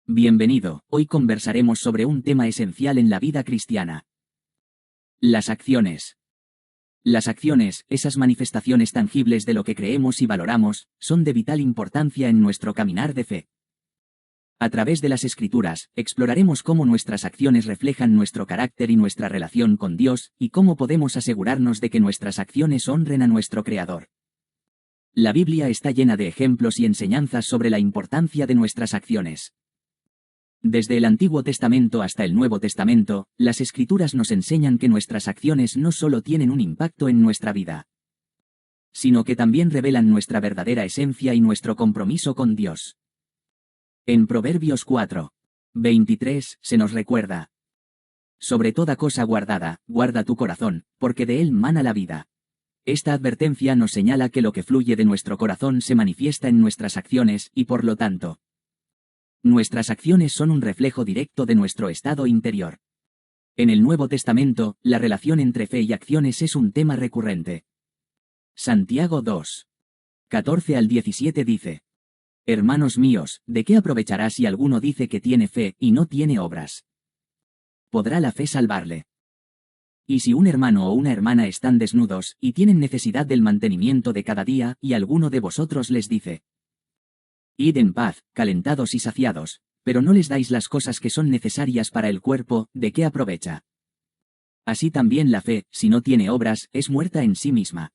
Bienvenido, hoy conversaremos sobre un tema esencial en la vida cristiana. Las acciones. Las acciones, esas manifestaciones tangibles de lo que creemos y valoramos, son de vital importancia en nuestro caminar de fe. A través de las Escrituras, exploraremos cómo nuestras acciones reflejan nuestro carácter y nuestra relación con Dios, y cómo podemos asegurarnos de que nuestras acciones honren a nuestro Creador. La Biblia está llena de ejemplos y enseñanzas sobre la importancia de nuestras acciones. Desde el Antiguo Testamento hasta el Nuevo Testamento, las Escrituras nos enseñan que nuestras acciones no solo tienen un impacto en nuestra vida, sino que también revelan nuestra verdadera esencia y nuestro compromiso con Dios. En Proverbios 4:23 se nos recuerda: sobre toda cosa guardada, guarda tu corazón, porque de él mana la vida. Esta advertencia nos señala que lo que fluye de nuestro corazón se manifiesta en nuestras acciones y por lo tanto, nuestras acciones son un reflejo directo de nuestro estado interior. En el Nuevo Testamento, la relación entre fe y acciones es un tema recurrente. Santiago 2:14 al 17 dice: Hermanos míos, ¿de qué aprovechará si alguno dice que tiene fe y no tiene obras? ¿Podrá la fe salvarle? Y si un hermano o una hermana están desnudos y tienen necesidad del mantenimiento de cada día, y alguno de vosotros les dice: id en paz, calentados y saciados, pero no les dais las cosas que son necesarias para el cuerpo, ¿de qué aprovecha? Así también la fe, si no tiene obras, es muerta en sí misma.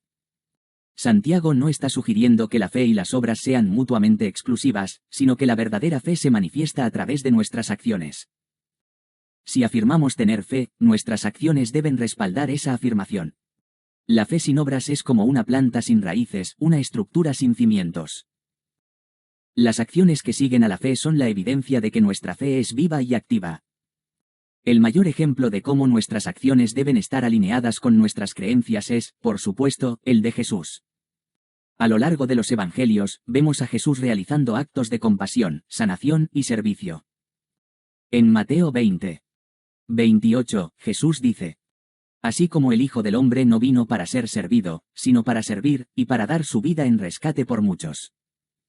Santiago no está sugiriendo que la fe y las obras sean mutuamente exclusivas, sino que la verdadera fe se manifiesta a través de nuestras acciones. Si afirmamos tener fe, nuestras acciones deben respaldar esa afirmación. La fe sin obras es como una planta sin raíces, una estructura sin cimientos. Las acciones que siguen a la fe son la evidencia de que nuestra fe es viva y activa. El mayor ejemplo de cómo nuestras acciones deben estar alineadas con nuestras creencias es, por supuesto, el de Jesús. A lo largo de los Evangelios, vemos a Jesús realizando actos de compasión, sanación y servicio. En Mateo 20:28, Jesús dice: así como el Hijo del Hombre no vino para ser servido, sino para servir, y para dar su vida en rescate por muchos.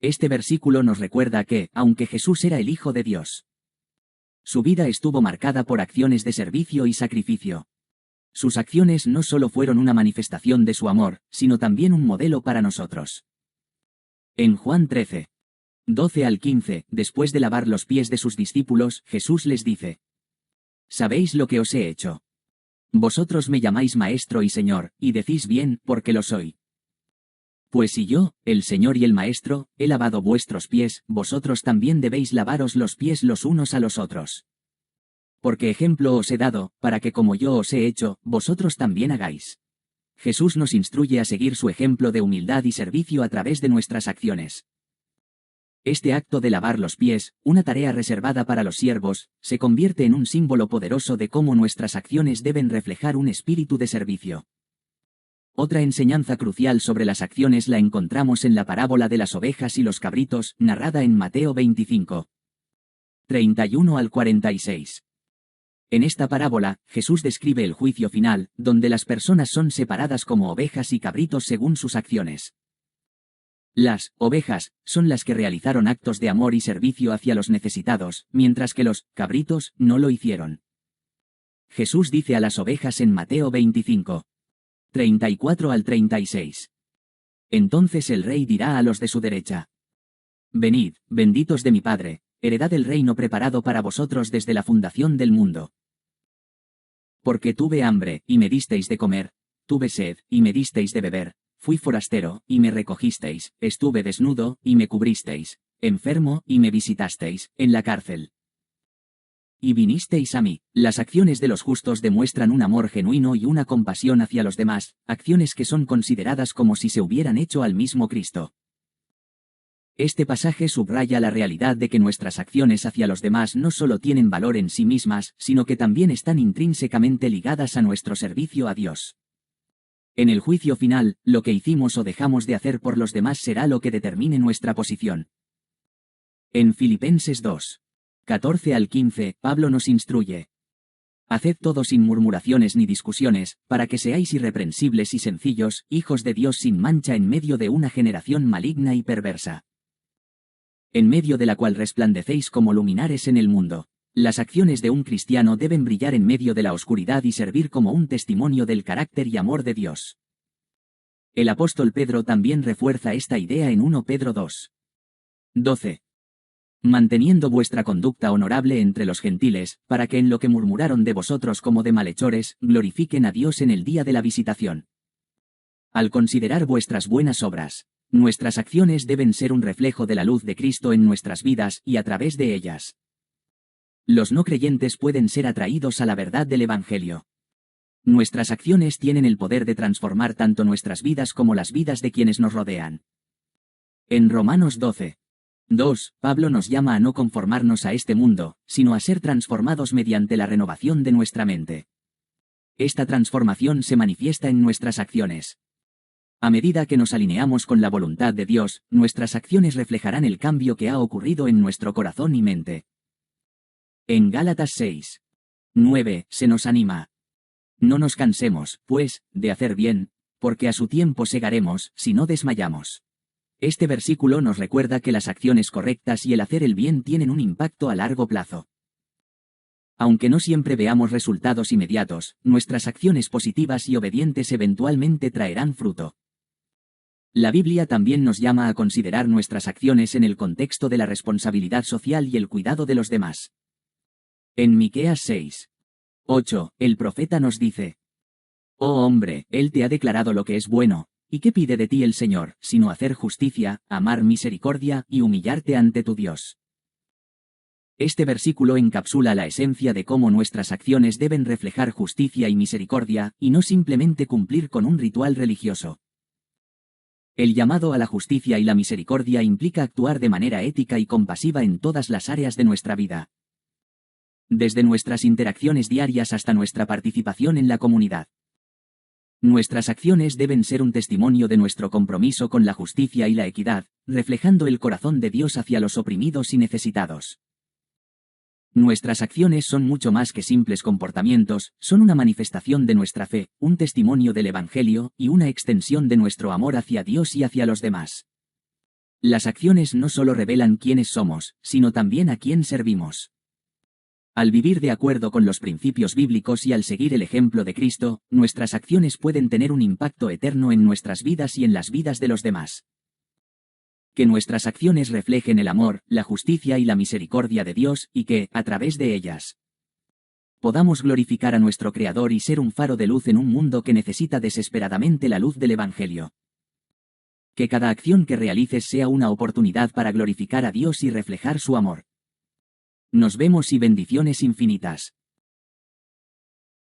Este versículo nos recuerda que, aunque Jesús era el Hijo de Dios, su vida estuvo marcada por acciones de servicio y sacrificio. Sus acciones no solo fueron una manifestación de su amor, sino también un modelo para nosotros. En Juan 13:12 al 15, después de lavar los pies de sus discípulos, Jesús les dice: ¿sabéis lo que os he hecho? Vosotros me llamáis Maestro y Señor, y decís bien, porque lo soy. Pues si yo, el Señor y el Maestro, he lavado vuestros pies, vosotros también debéis lavaros los pies los unos a los otros. Porque ejemplo os he dado, para que como yo os he hecho, vosotros también hagáis. Jesús nos instruye a seguir su ejemplo de humildad y servicio a través de nuestras acciones. Este acto de lavar los pies, una tarea reservada para los siervos, se convierte en un símbolo poderoso de cómo nuestras acciones deben reflejar un espíritu de servicio. Otra enseñanza crucial sobre las acciones la encontramos en la parábola de las ovejas y los cabritos, narrada en Mateo 25:31 al 46. En esta parábola, Jesús describe el juicio final, donde las personas son separadas como ovejas y cabritos según sus acciones. Las ovejas son las que realizaron actos de amor y servicio hacia los necesitados, mientras que los cabritos no lo hicieron. Jesús dice a las ovejas en Mateo 25:34 al 36. Entonces el rey dirá a los de su derecha: venid, benditos de mi Padre, heredad el reino preparado para vosotros desde la fundación del mundo. Porque tuve hambre, y me disteis de comer, tuve sed, y me disteis de beber, fui forastero, y me recogisteis, estuve desnudo, y me cubristeis, enfermo, y me visitasteis, en la cárcel, y vinisteis a mí. Las acciones de los justos demuestran un amor genuino y una compasión hacia los demás, acciones que son consideradas como si se hubieran hecho al mismo Cristo. Este pasaje subraya la realidad de que nuestras acciones hacia los demás no solo tienen valor en sí mismas, sino que también están intrínsecamente ligadas a nuestro servicio a Dios. En el juicio final, lo que hicimos o dejamos de hacer por los demás será lo que determine nuestra posición. En Filipenses 2:14 al 15, Pablo nos instruye: haced todo sin murmuraciones ni discusiones, para que seáis irreprensibles y sencillos, hijos de Dios sin mancha en medio de una generación maligna y perversa. en medio de la cual resplandecéis como luminares en el mundo. Las acciones de un cristiano deben brillar en medio de la oscuridad y servir como un testimonio del carácter y amor de Dios. El apóstol Pedro también refuerza esta idea en 1 Pedro 2. 12. Manteniendo vuestra conducta honorable entre los gentiles, para que en lo que murmuraron de vosotros como de malhechores, glorifiquen a Dios en el día de la visitación. Al considerar vuestras buenas obras, nuestras acciones deben ser un reflejo de la luz de Cristo en nuestras vidas y a través de ellas. Los no creyentes pueden ser atraídos a la verdad del Evangelio. Nuestras acciones tienen el poder de transformar tanto nuestras vidas como las vidas de quienes nos rodean. En Romanos 12. 2, Pablo nos llama a no conformarnos a este mundo, sino a ser transformados mediante la renovación de nuestra mente. Esta transformación se manifiesta en nuestras acciones. A medida que nos alineamos con la voluntad de Dios, nuestras acciones reflejarán el cambio que ha ocurrido en nuestro corazón y mente. En Gálatas 6. 9, se nos anima. No nos cansemos, pues, de hacer bien, porque a su tiempo segaremos, si no desmayamos. Este versículo nos recuerda que las acciones correctas y el hacer el bien tienen un impacto a largo plazo. Aunque no siempre veamos resultados inmediatos, nuestras acciones positivas y obedientes eventualmente traerán fruto. La Biblia también nos llama a considerar nuestras acciones en el contexto de la responsabilidad social y el cuidado de los demás. En Miqueas 6. 8, el profeta nos dice: Oh hombre, Él te ha declarado lo que es bueno, ¿y qué pide de ti el Señor, sino hacer justicia, amar misericordia y humillarte ante tu Dios? Este versículo encapsula la esencia de cómo nuestras acciones deben reflejar justicia y misericordia, y no simplemente cumplir con un ritual religioso. El llamado a la justicia y la misericordia implica actuar de manera ética y compasiva en todas las áreas de nuestra vida. Desde nuestras interacciones diarias hasta nuestra participación en la comunidad. Nuestras acciones deben ser un testimonio de nuestro compromiso con la justicia y la equidad, reflejando el corazón de Dios hacia los oprimidos y necesitados. Nuestras acciones son mucho más que simples comportamientos, son una manifestación de nuestra fe, un testimonio del Evangelio y una extensión de nuestro amor hacia Dios y hacia los demás. Las acciones no solo revelan quiénes somos, sino también a quién servimos. Al vivir de acuerdo con los principios bíblicos y al seguir el ejemplo de Cristo, nuestras acciones pueden tener un impacto eterno en nuestras vidas y en las vidas de los demás. Que nuestras acciones reflejen el amor, la justicia y la misericordia de Dios, y que, a través de ellas, podamos glorificar a nuestro Creador y ser un faro de luz en un mundo que necesita desesperadamente la luz del Evangelio. Que cada acción que realices sea una oportunidad para glorificar a Dios y reflejar su amor. Nos vemos y bendiciones infinitas.